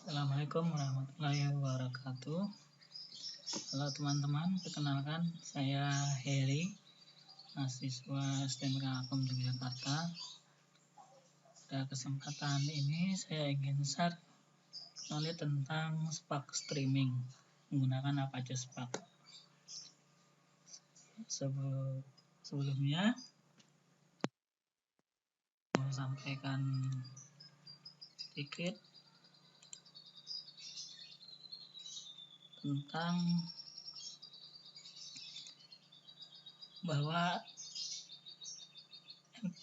Assalamualaikum warahmatullahi wabarakatuh. Halo teman-teman, perkenalkan saya Heri, mahasiswa STMK Akom Yogyakarta. Pada kesempatan ini saya ingin share knowledge tentang Spark Streaming menggunakan Apache Spark. Sebelumnya mau sampaikan sedikit tentang bahwa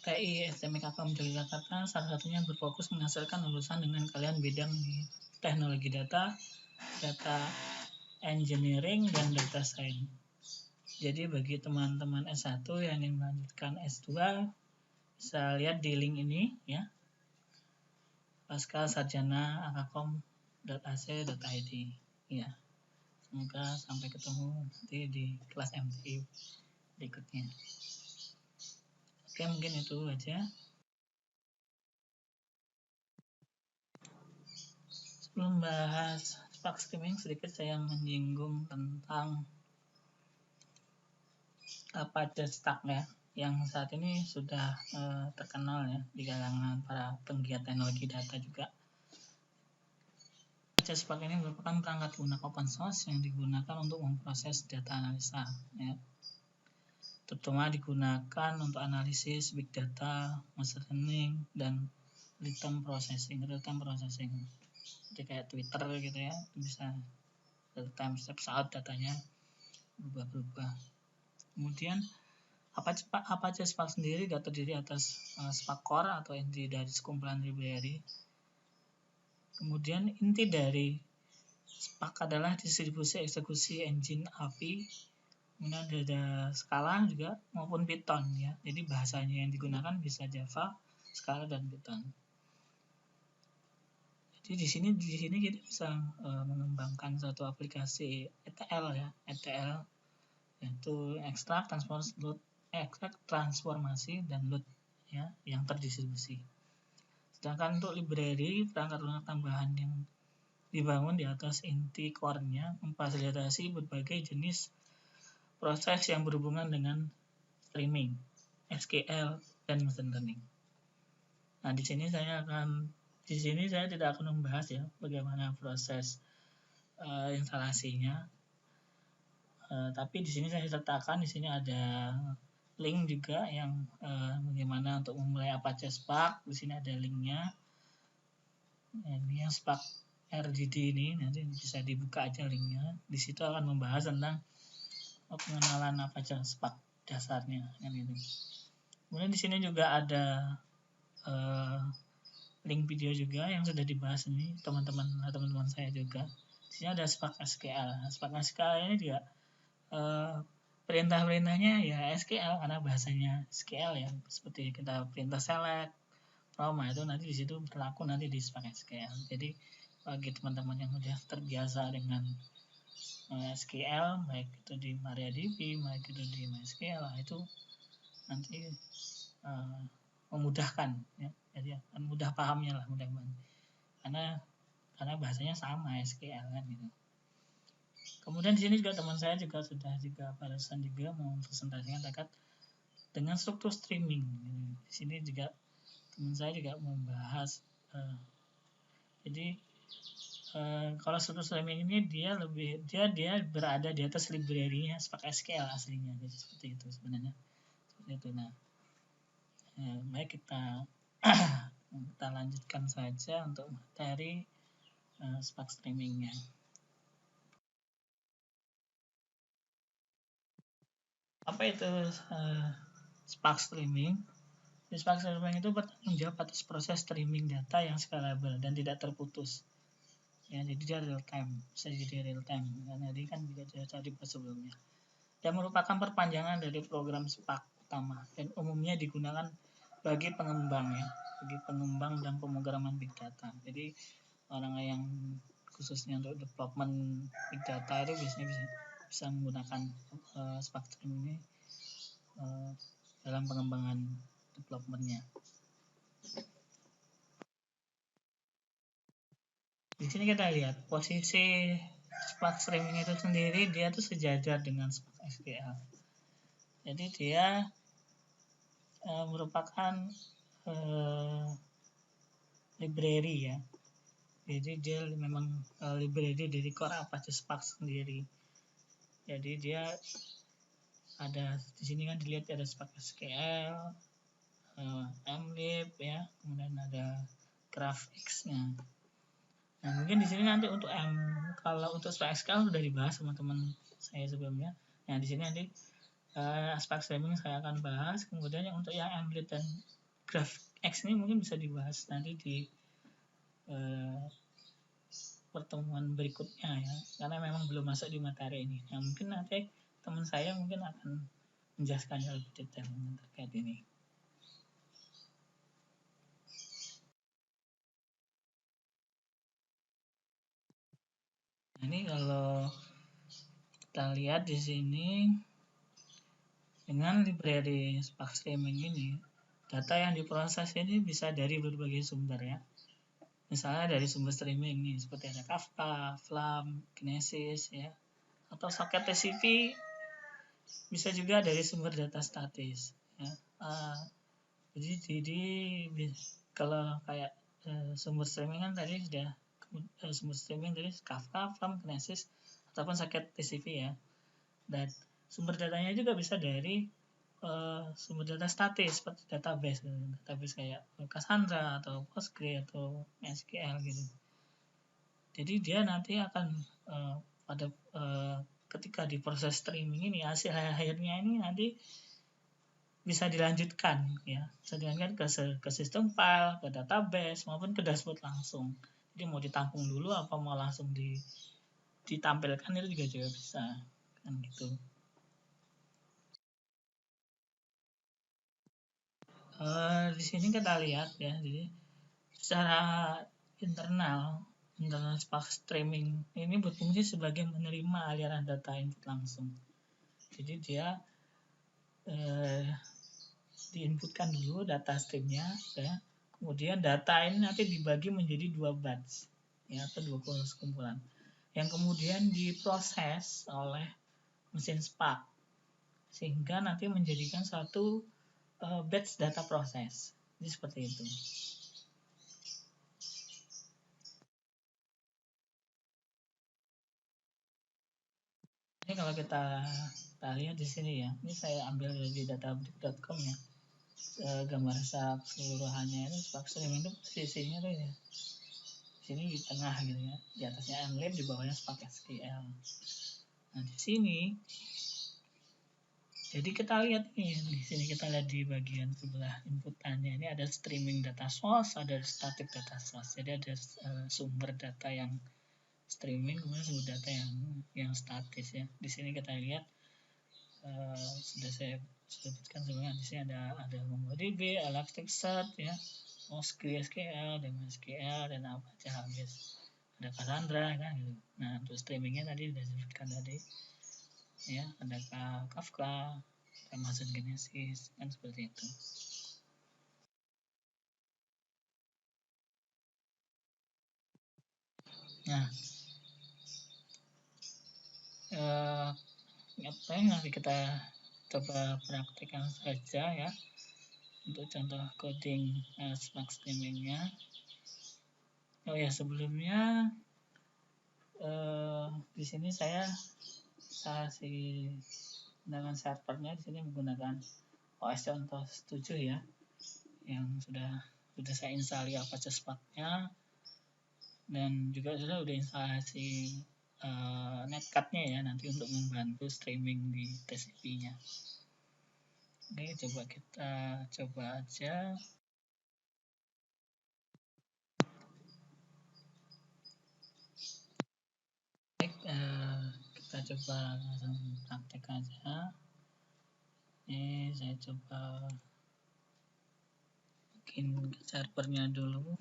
TI STMK Akom Yogyakarta salah satunya berfokus menghasilkan lulusan dengan kalian bidang di teknologi data, data engineering, dan data science. Jadi bagi teman-teman S1 yang ingin melanjutkan S2 bisa lihat di link ini ya, pascasarjana.akakom.ac.id ya. Semoga sampai ketemu nanti di kelas MTI berikutnya. Oke, mungkin itu aja. Sebelum bahas Spark Streaming, sedikit saya menyinggung tentang Apache Spark ya, yang saat ini sudah terkenal ya di kalangan para penggiat teknologi data juga. Apache Spark ini merupakan perangkat lunak open source yang digunakan untuk memproses data analisa ya. Terutama digunakan untuk analisis big data, machine learning, dan real-time processing. Jadi kayak Twitter gitu ya, bisa real-time setiap saat datanya berubah-ubah. Kemudian Apache Spark sendiri terdiri atas Spark Core atau inti dari sekumpulan library. Kemudian inti dari Spark adalah distribusi eksekusi engine API. Kemudian ada Scala juga maupun Python ya. Jadi bahasanya yang digunakan bisa Java, Scala, dan Python. Jadi di sini kita bisa mengembangkan suatu aplikasi ETL ya, ETL yaitu extract, transformasi, dan load ya, yang terdistribusi. Sedangkan untuk library, perangkat lunak tambahan yang dibangun di atas inti core-nya memfasilitasi berbagai jenis proses yang berhubungan dengan streaming, SQL, dan machine learning. Nah, di sini saya tidak akan membahas ya bagaimana proses instalasinya. Tapi di sini saya sertakan, di sini ada link juga yang bagaimana untuk memulai Apache Spark. Di sini ada linknya. Ini yang Spark RDD ini, nanti bisa dibuka aja linknya. Di situ akan membahas tentang pengenalan Apache Spark dasarnya kan itu. Kemudian di sini juga ada link video juga yang sudah dibahas ini teman-teman saya juga. Di sini ada Spark SQL. Spark SQL ini juga perintah-perintahnya ya SQL karena bahasanya SQL ya, seperti kita perintah select, itu nanti di situ berlaku nanti di Spark SQL. Jadi bagi teman-teman yang sudah terbiasa dengan SQL, baik itu di MariaDB, baik itu di MySQL, itu nanti memudahkan ya. Jadi akan mudah pahamnya lah, karena bahasanya sama SQL kan gitu. Kemudian di sini juga teman saya juga sudah barusan juga mempresentasikan terkait dengan struktur streaming. Di sini juga teman saya juga membahas jadi kalau struktur streaming ini dia berada di atas library-nya Spark SQL aslinya. Jadi seperti itu sebenarnya. Seperti itu. Nah, baik kita lanjutkan saja untuk materi Spark streaming-nya. Apa itu Spark streaming? Spark streaming itu bertanggung jawab atas proses streaming data yang scalable dan tidak terputus. Ya, jadi dia real time, bisa jadi real time. Karena tadi kan juga sudah dibahas sebelumnya. Dan merupakan perpanjangan dari program Spark utama dan umumnya digunakan bagi pengembang ya, bagi pengembang dan pemrograman big data. Jadi orang yang khususnya untuk development big data itu biasanya bisa menggunakan Spark streaming ini dalam pengembangan developmentnya. Di sini kita lihat posisi Spark Streaming itu sendiri, dia tuh sejajar dengan Spark SQL. Jadi dia merupakan library ya. Jadi dia memang library dari core Apache Spark sendiri. Jadi dia ada di sini kan dilihat ada Spark SQL, mlib ya, kemudian ada GraphX-nya. Nah, mungkin di sini nanti untuk kalau untuk Spark SQL sudah dibahas sama teman saya sebelumnya. Nah, di sini nanti Spark Streaming saya akan bahas. Kemudian yang untuk yang mlib dan GraphX ini mungkin bisa dibahas nanti di pertemuan berikutnya ya, karena memang belum masuk di materi ini. Nah, mungkin nanti teman saya mungkin akan menjelaskan lebih detail terkait ini. Nah, ini kalau kita lihat di sini dengan library Spark Streaming ini, data yang diproses ini bisa dari berbagai sumber ya. Misalnya dari sumber streaming nih, seperti ada Kafka, Flam, Kinesis ya, atau soket TCP, bisa juga dari sumber data statis ya. Jadi kalau kayak sumber streaming kan tadi sudah sumber streaming tadi Kafka, Flam, Kinesis ataupun soket TCP ya. Dan sumber datanya juga bisa dari sumber data statis seperti database kayak Cassandra atau Postgre atau SQL gitu. Jadi dia nanti akan pada ketika diproses streaming ini, hasil akhirnya ini nanti bisa dilanjutkan ya, bisa dilanjutkan ke sistem file, ke database maupun ke dashboard langsung. Jadi mau ditampung dulu apa mau langsung ditampilkan itu juga bisa kan gitu. Di sini kita lihat ya, jadi secara internal Spark Streaming ini berfungsi sebagai menerima aliran data input langsung. Jadi dia diinputkan dulu data streamnya ya, kemudian data ini nanti dibagi menjadi 2 batch ya, atau 2 kumpulan yang kemudian diproses oleh mesin Spark sehingga nanti menjadikan satu batch data proses. Jadi seperti itu. Ini kalau kita lihat di sini ya, ini saya ambil dari databrick.com ya, gambar keseluruhannya itu Spark Streaming itu posisinya tuh ya, sini di tengah gitu ya, di atasnya mlib, di bawahnya Spark SQL. Nah di sini jadi kita lihat nih, di sini kita lihat di bagian sebelah inputannya ini ada streaming data source, ada static data source. Jadi ada sumber data yang streaming, kemudian sumber data yang statis ya. Di sini kita lihat sudah saya sebutkan sebelumnya, di sini ada MongoDB, Elasticsearch ya, PostgreSQL, dan MySQL dan apa aja habis. Ada Cassandra kan gitu. Nah untuk streamingnya tadi sudah disebutkan tadi ya, ada Kafka, Amazon Genesis kan seperti itu. Nah nanti kita coba praktekkan saja ya untuk contoh coding Spark Streamingnya. Oh ya, sebelumnya di sini saya kasih dengan servernya, di sini menggunakan OS contoh 7 ya, yang sudah saya install Apache Spark-nya, dan juga sudah instalasi netcard-nya ya, nanti untuk membantu streaming di TCP-nya. Oke, coba kita coba aja. Baik, kita coba langsung praktek aja. Ini saya coba bikin servernya dulu.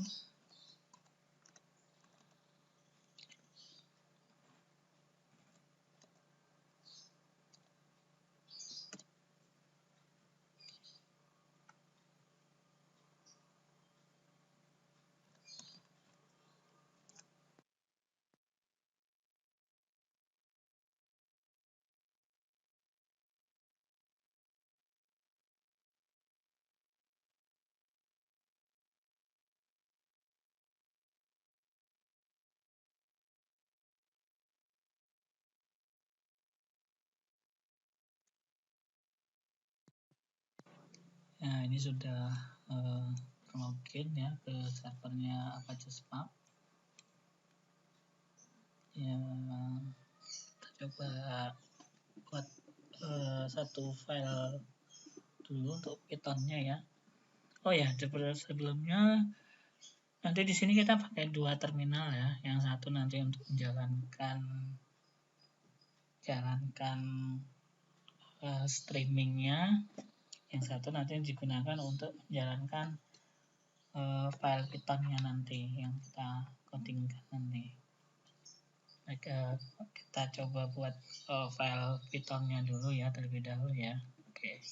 Nah, ini sudah login ya ke servernya Apache Spark. Ya, kita coba buat satu file dulu untuk Python-nya ya. Oh ya, sebelumnya nanti di sini kita pakai dua terminal ya. Yang satu nanti untuk menjalankan streamingnya, yang satu nanti digunakan untuk menjalankan file Python-nya nanti yang kita codingkan nanti. Kita coba buat file Python-nya dulu ya terlebih dahulu ya. Oke.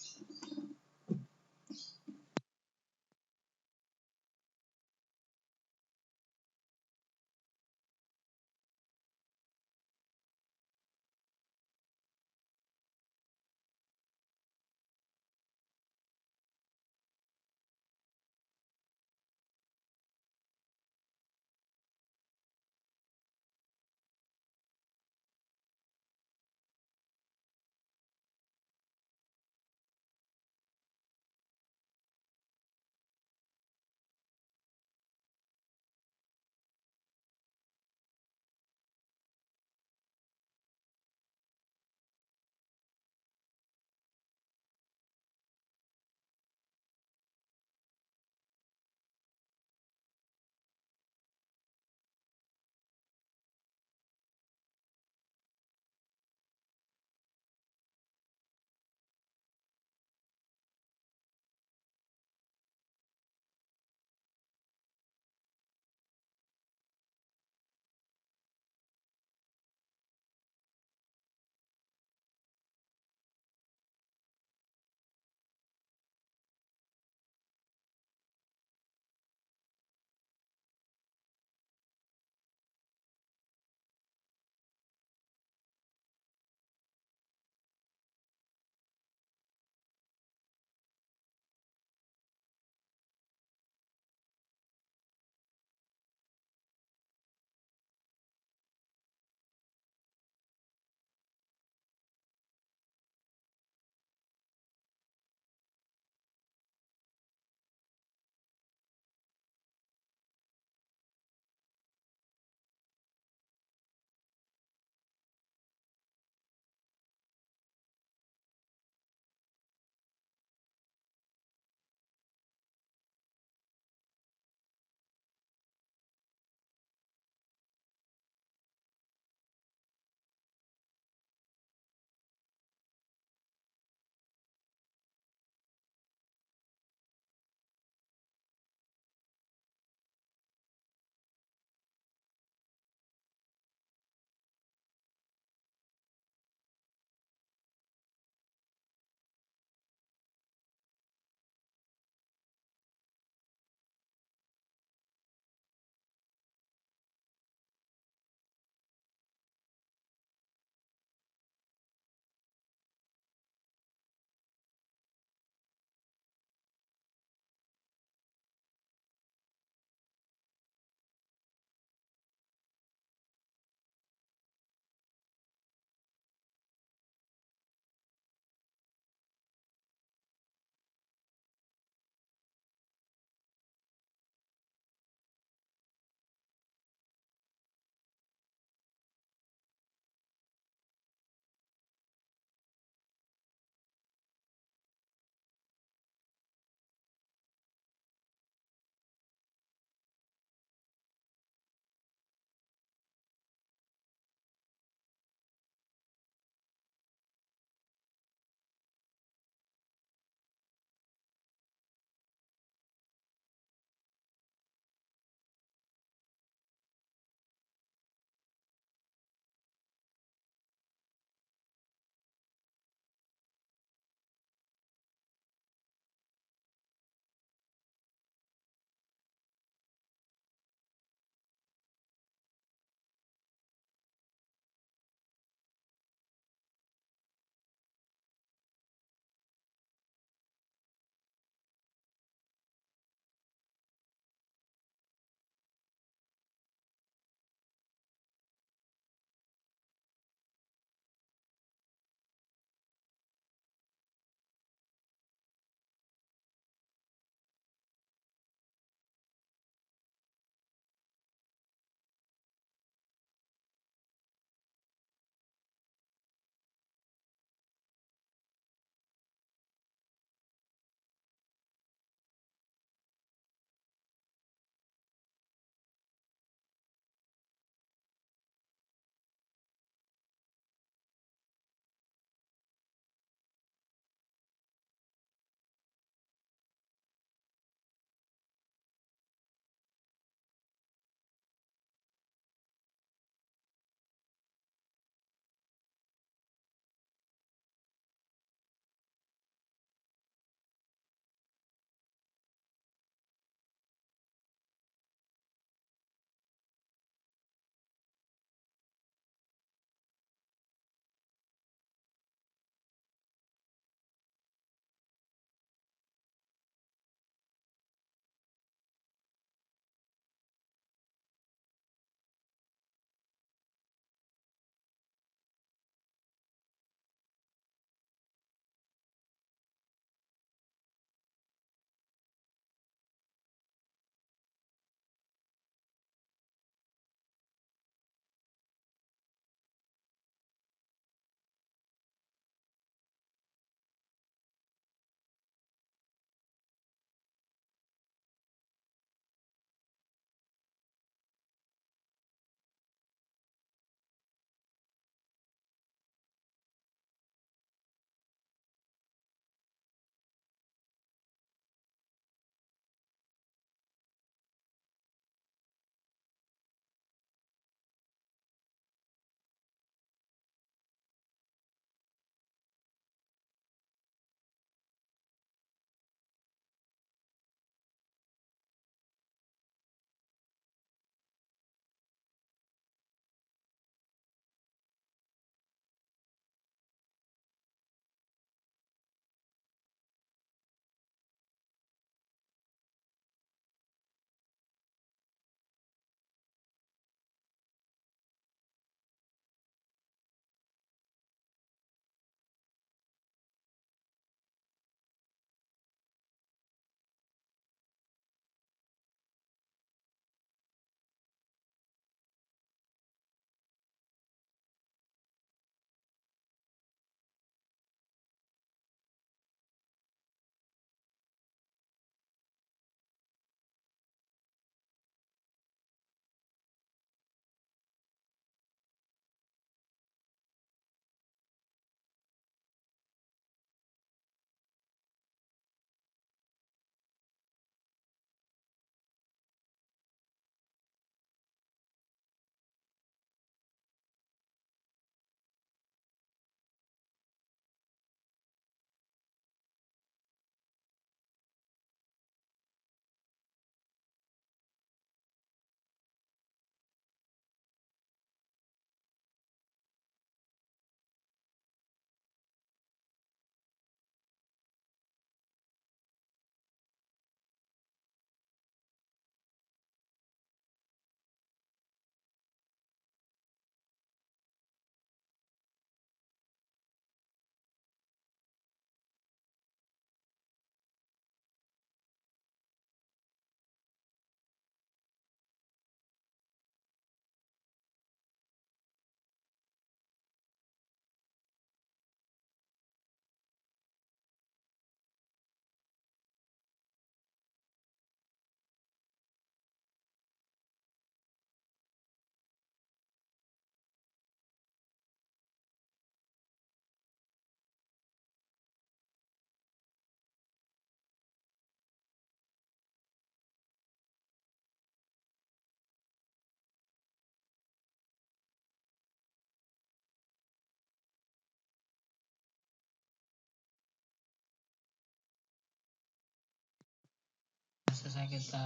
selesai kita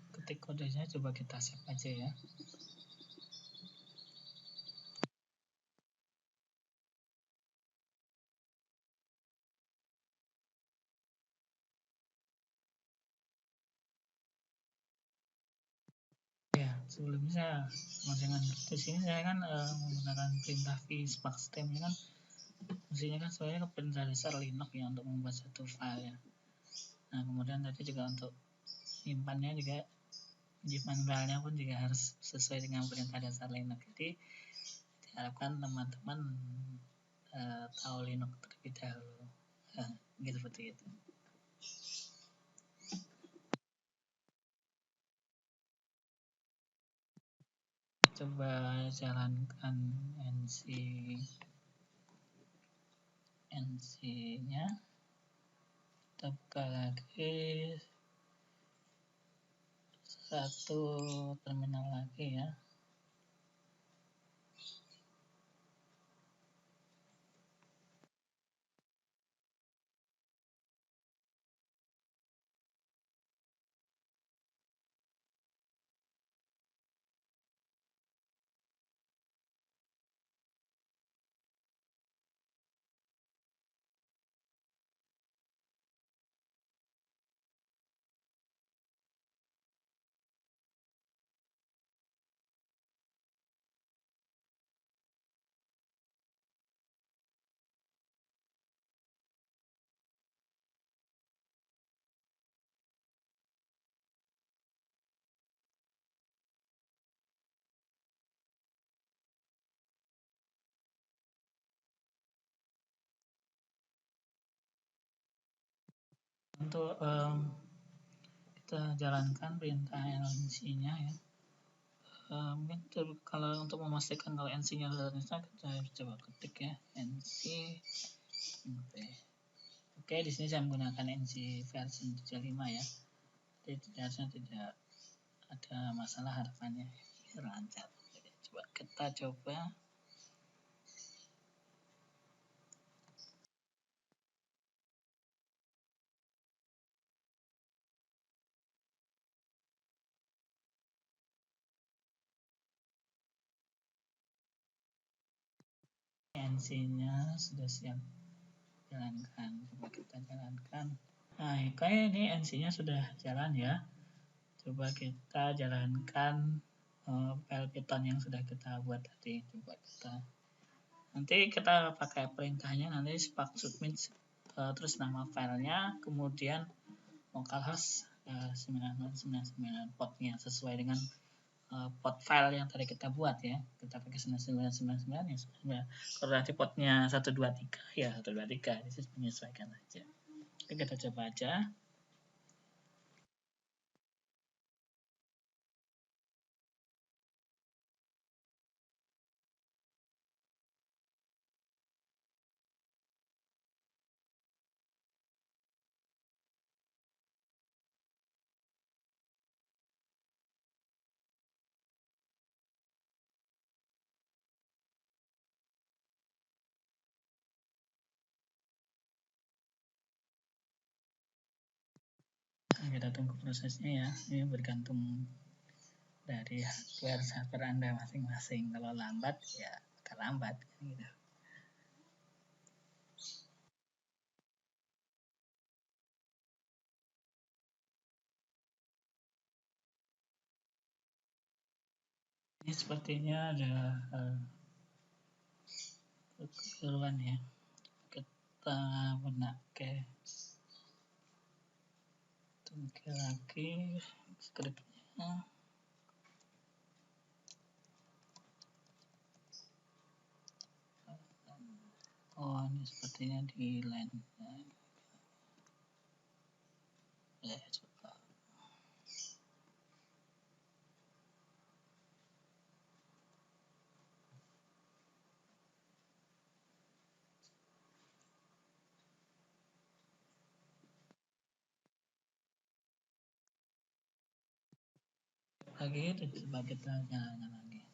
ketik kodenya, coba kita save aja ya. Ya, sebelumnya saya dengan di sini saya kan menggunakan perintah vsparkstem kan, fungsinya kan sebenarnya perintah dasar Linux ya untuk membuat satu file ya. Nah, kemudian tadi juga untuk menyimpannya juga, menyimpan filenya pun juga harus sesuai dengan perintah dasar Linux. Jadi diharapkan teman-teman tahu Linux terlebih dahulu, gitu seperti itu. Coba jalankan NC-nya, kita buka lagi satu terminal lagi ya. Untuk kita jalankan perintah NC-nya ya. Mungkin kalau untuk memastikan kalau NC-nya sudah terinstall, kita coba ketik ya NC. Oke, di sini saya menggunakan NC versi 75 ya. Jadi harusnya tidak ada masalah, harapannya lancar. Coba kita coba. NC-nya sudah siap jalankan, coba kita jalankan. Nah, kayak ini NC-nya sudah jalan ya. Coba kita jalankan file Python yang sudah kita buat tadi. Coba kita nanti kita pakai perintahnya nanti spark submit terus nama filenya, kemudian localhost 9099 portnya sesuai dengan port file yang tadi kita buat ya. Kita pakai 9999 ya. Kalau nanti portnya 123 ya 123, ini menyesuaikan aja. Oke, kita coba aja. Nah, kita tunggu prosesnya ya. Ini bergantung dari hardware server Anda masing-masing. Kalau lambat ya akan lambat gitu. Ini sepertinya ada kekeliruan ya. Kita pakai tunggu lagi skripnya. Oh, ini sepertinya di line ya, coba. Lagi coba kita jalan lagi.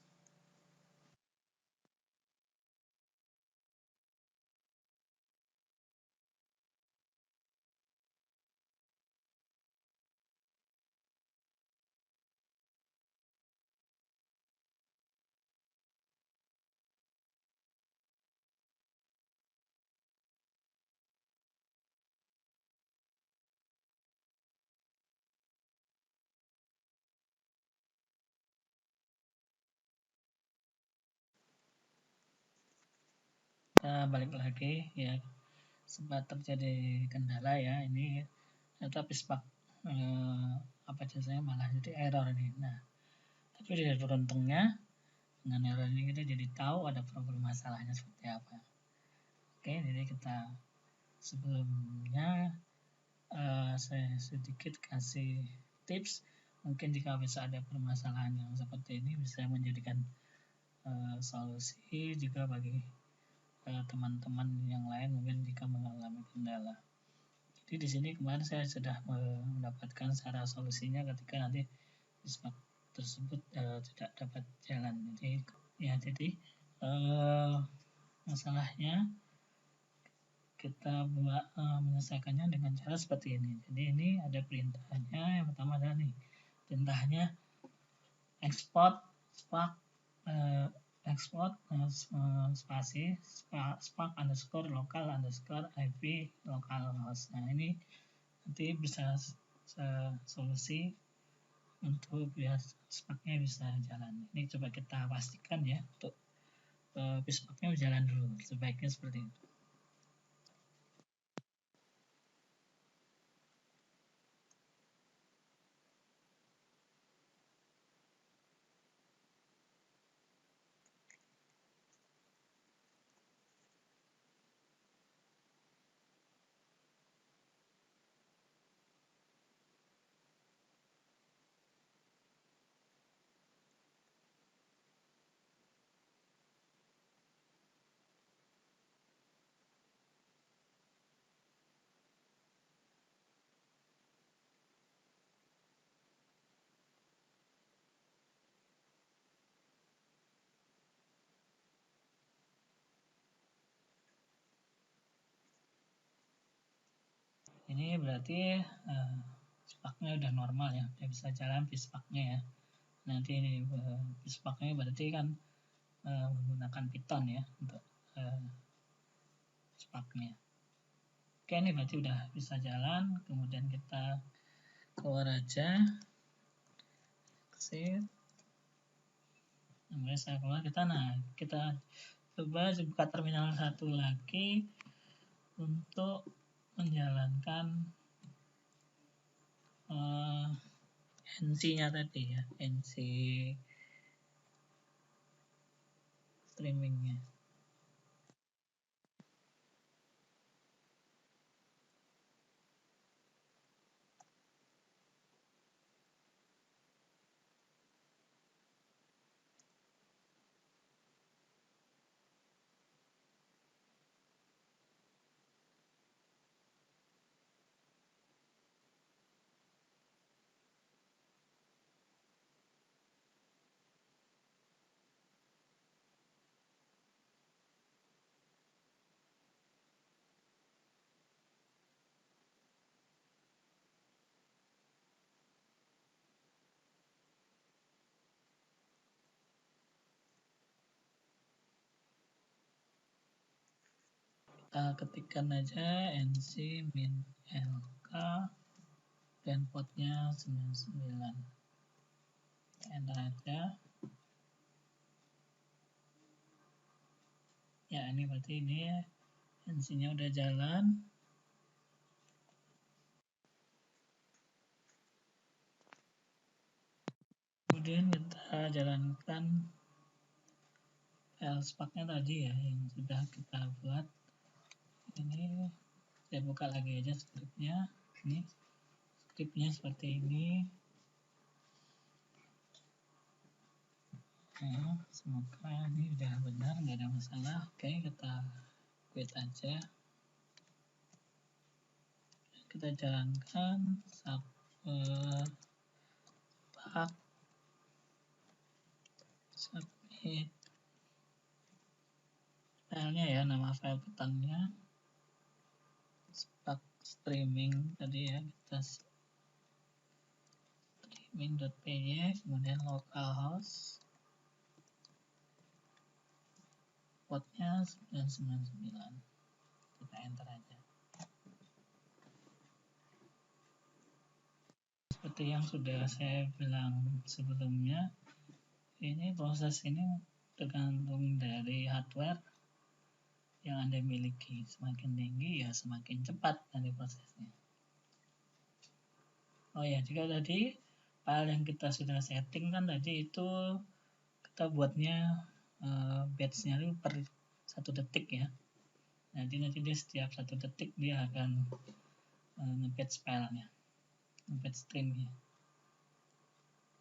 kita balik lagi ya, sempat terjadi kendala ya ini, ternyata pispak apa jasanya malah jadi error nih. Nah, tapi dari beruntungnya dengan error ini kita jadi tahu ada problem masalahnya seperti apa. Oke, jadi kita sebelumnya saya sedikit kasih tips, mungkin jika bisa ada permasalahan yang seperti ini bisa menjadikan solusi juga bagi teman-teman yang lain mungkin jika mengalami kendala. Jadi di sini kemarin saya sudah mendapatkan cara solusinya ketika nanti pispak tersebut tidak dapat jalan. Jadi masalahnya kita menyelesaikannya dengan cara seperti ini. Jadi ini ada perintahnya. Yang pertama adalah nih perintahnya export spasi spark underscore local underscore IP localhost. Nah ini nanti bisa solusi untuk biar sparknya bisa jalan. Ini coba kita pastikan ya untuk sparknya berjalan dulu. Sebaiknya seperti itu. Ini berarti pispaknya udah normal ya, udah bisa jalan pispaknya ya. Nanti ini pispaknya berarti kan menggunakan Python ya untuk pispaknya. Oke, ini berarti udah bisa jalan. Kemudian kita keluar aja. Exit. Kemudian saya keluar, kita coba buka terminal satu lagi untuk menjalankan NC-nya tadi ya, NC streamingnya. Kita ketikkan aja NC min LK dan portnya 99. Enter aja. Ya, ini berarti ini NC-nya udah jalan. Kemudian kita jalankan file spark-nya tadi ya yang sudah kita buat. Ini saya buka lagi aja scriptnya. Ini scriptnya seperti ini. Nah, semoga ini udah benar, nggak ada masalah. Oke, kita quit aja. Kita jalankan submit filenya ya, nama file Pythonnya spark streaming tadi ya, kita streaming.py, kemudian localhost portnya 999, kita enter aja. Seperti yang sudah saya bilang sebelumnya, ini proses ini tergantung dari hardware yang Anda miliki. Semakin tinggi ya semakin cepat nanti prosesnya. Oh ya, juga tadi file yang kita sudah setting kan tadi itu kita buatnya batch-nya itu per 1 detik ya. Nanti dia setiap 1 detik dia akan nge-batch filenya, nge-batch streamnya.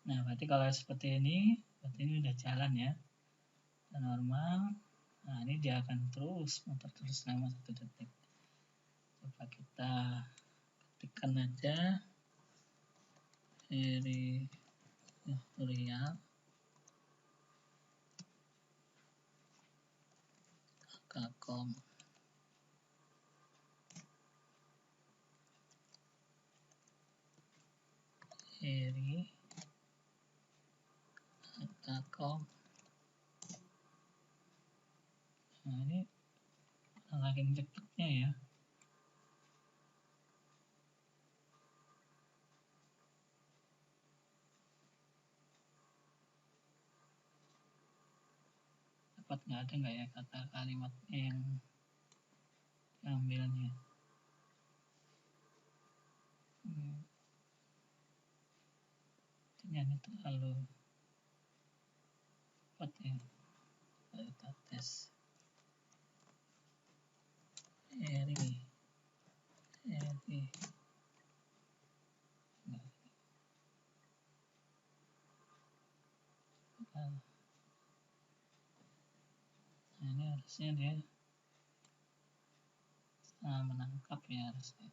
Nah, berarti kalau seperti ini udah jalan ya, normal. Nah, ini dia akan terus muter terus selama 1 detik. Coba kita ketikkan aja dari tutorial Akakom Heri Akakom. Nah, ini saking cepatnya ya. Dapat nggak ada nggak ya kata kalimatnya yang diambilnya? Ini terlalu cepat ya. Kita tes. Eri. Nah, ini harusnya dia menangkap ya harusnya.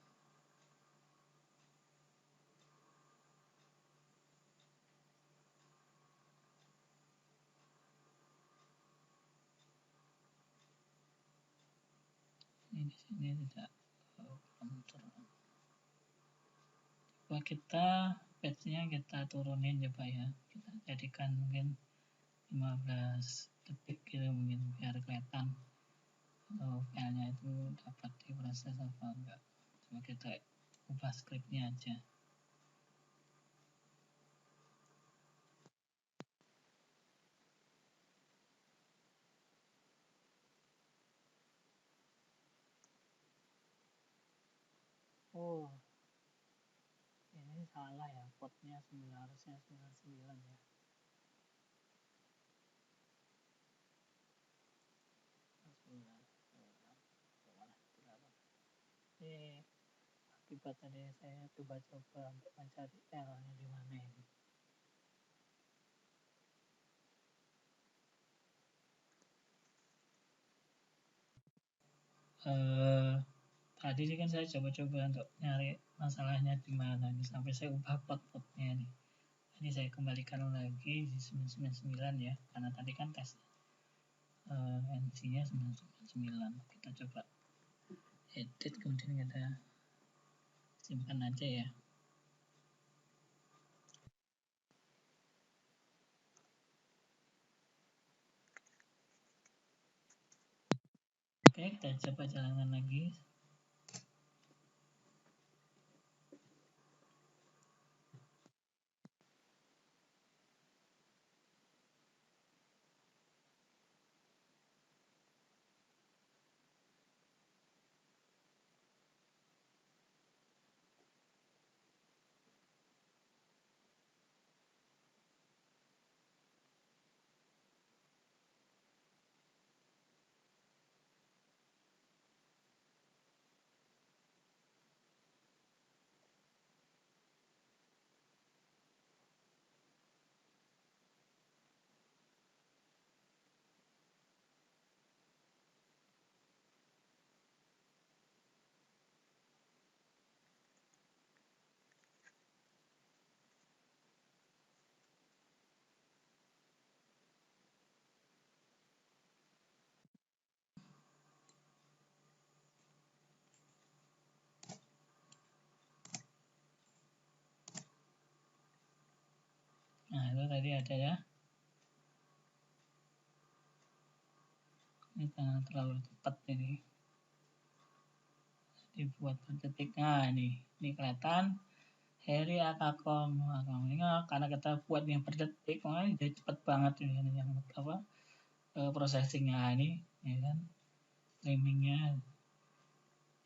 Ini di sini tidak control. Coba kita batch-nya kita turunin coba ya. Kita jadikan mungkin 15 detik gitu mungkin biar kelihatan filenya itu dapat diproses apa enggak. Coba kita ubah scriptnya aja. Oh, ini salah ya, potnya harusnya 99 ya. Ini akibat tadi saya coba-coba untuk mencari L-nya di mana ini. Tadi sih kan saya coba-coba untuk nyari masalahnya di mana nih sampai saya ubah pot-potnya nih. Ini saya kembalikan lagi di 999 ya, karena tadi kan tes NC-nya 999. Kita coba edit, kemudian kita simpan aja ya. Oke, kita coba jalankan lagi. Nah, itu tadi ada ya. Ini terlalu cepat ini. Dibuat per detik. Nah, ini kelihatan Heri Akakom. Ini karena kita buat yang per detik, makanya dia cepat banget ini yang apa processingnya ini, ya kan. streamingnya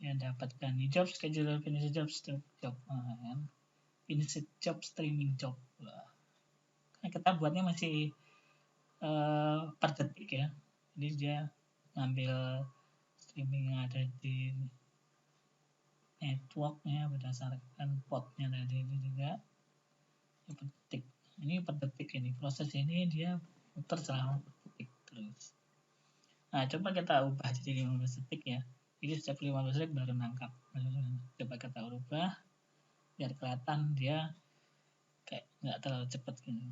ya dapatkan di job schedule, finish job kan, finish job streaming job. Nah, kita buatnya masih per detik ya, jadi dia ngambil streaming yang ada di networknya berdasarkan potnya tadi itu juga per detik. Ini per detik, ini proses ini dia muter selama per detik terus. Nah, coba kita ubah jadi 15 detik ya. Jadi setiap 15 detik baru nangkap. Coba kita ubah biar kelihatan dia kayak nggak terlalu cepat gitu.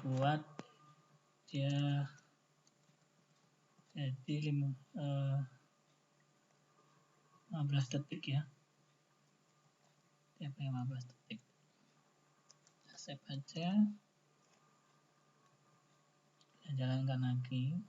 Buat dia jadi 15 detik ya, tiap 15 detik. Kita save aja, kita jalankan lagi.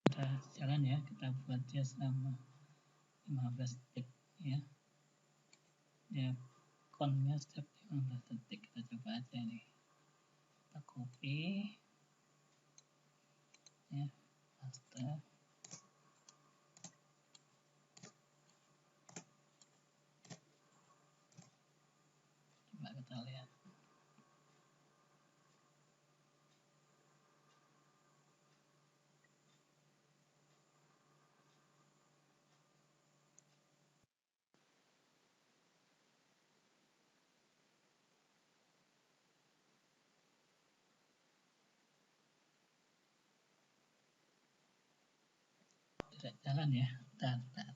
Kita jalan ya, kita buat dia selama 15 detik ya. Dia konnya setiap 15 detik. Kita coba aja nih. Kita copy ya, paste. Coba kita lihat. Tidak jalan ya, bentar.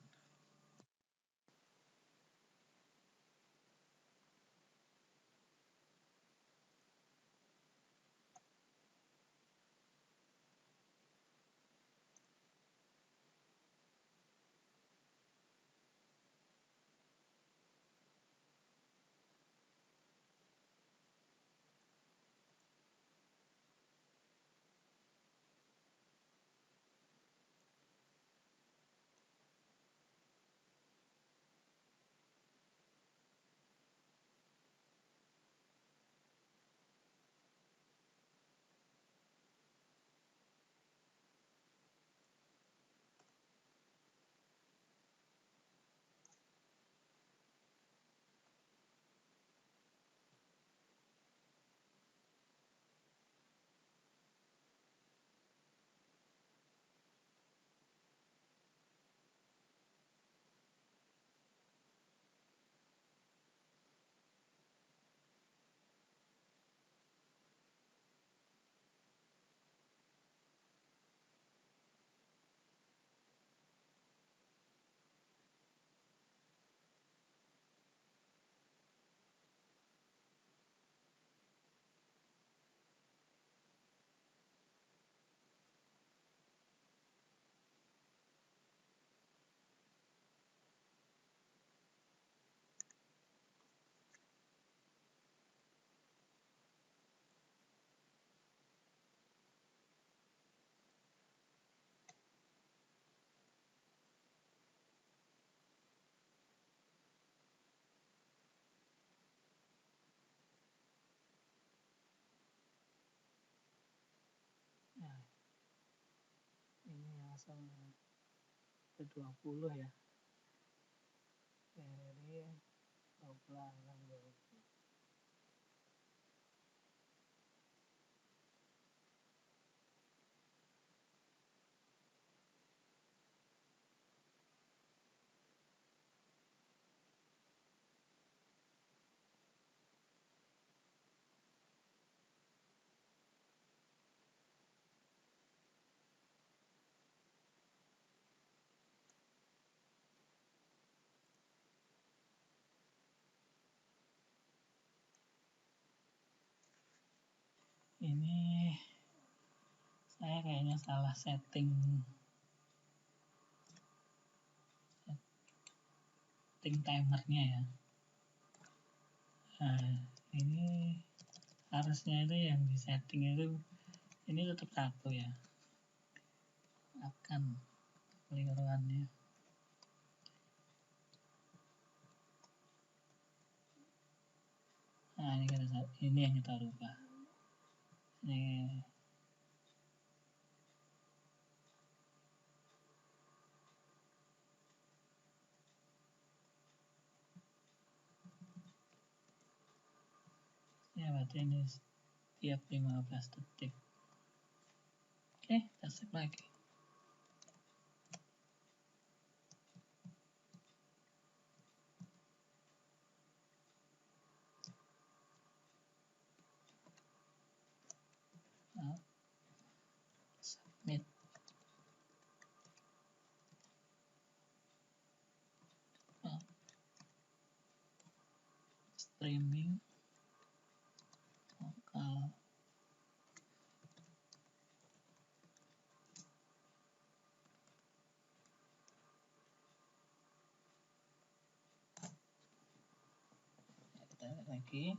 Nah, ini langsung ke 20 ya. dari pelanggan baru. Ini saya kayaknya salah setting timernya ya. Nah, ini harusnya itu yang di setting itu ini tetap 1 ya, akan keliruannya. Nah, ini yang kita rubah. Ini ya, berarti ini setiap 15 detik. Oke, kita save lagi. Nah, submit. Nah, streaming lokal. Kita lihat lagi.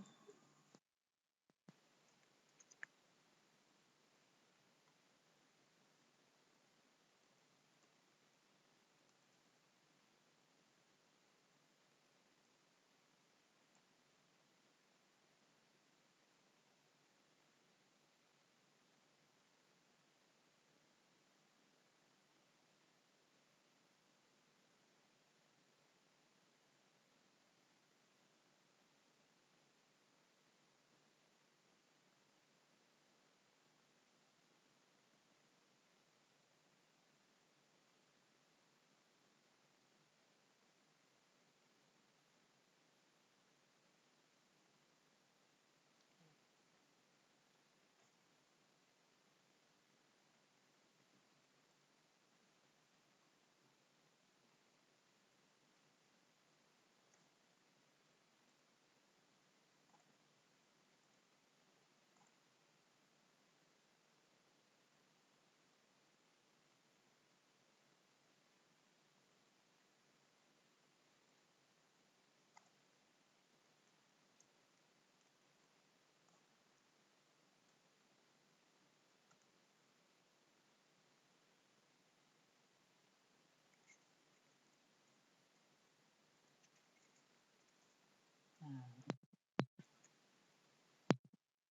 Nah,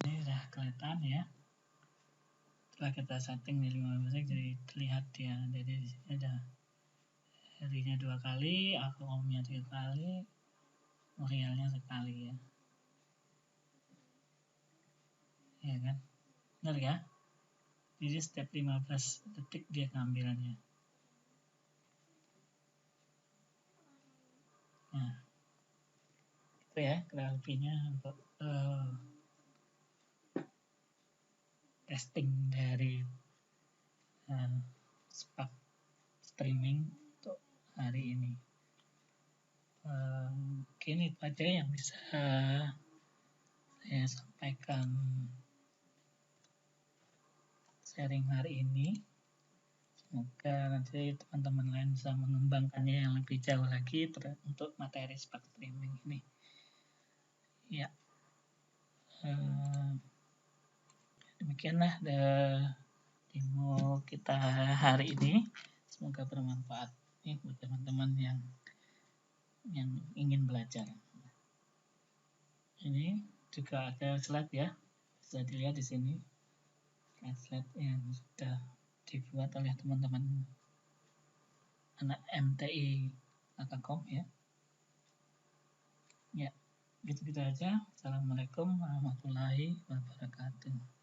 ini sudah kelihatan ya. Setelah kita setting di 15 detik, jadi terlihat ya. Jadi di sini ada harinya 2 kali, akumnya 3 kali, realnya sekali ya. Ya kan? Benar ya? Jadi setiap 15 detik dia ngambilannya. Nah, itu ya kurang lebihnya untuk testing dari Spark streaming untuk hari ini. Mungkin itu aja yang bisa saya sampaikan sharing hari ini. Semoga nanti teman-teman lain bisa mengembangkannya yang lebih jauh lagi untuk materi Spark streaming ini. Ya, demikianlah demo kita hari ini. Semoga bermanfaat nih buat teman-teman yang ingin belajar. Ini juga ada slide ya, bisa dilihat di sini slide yang sudah dibuat oleh teman-teman anak MTI Akakom ya. Gitu-gitu aja. Assalamualaikum warahmatullahi wabarakatuh.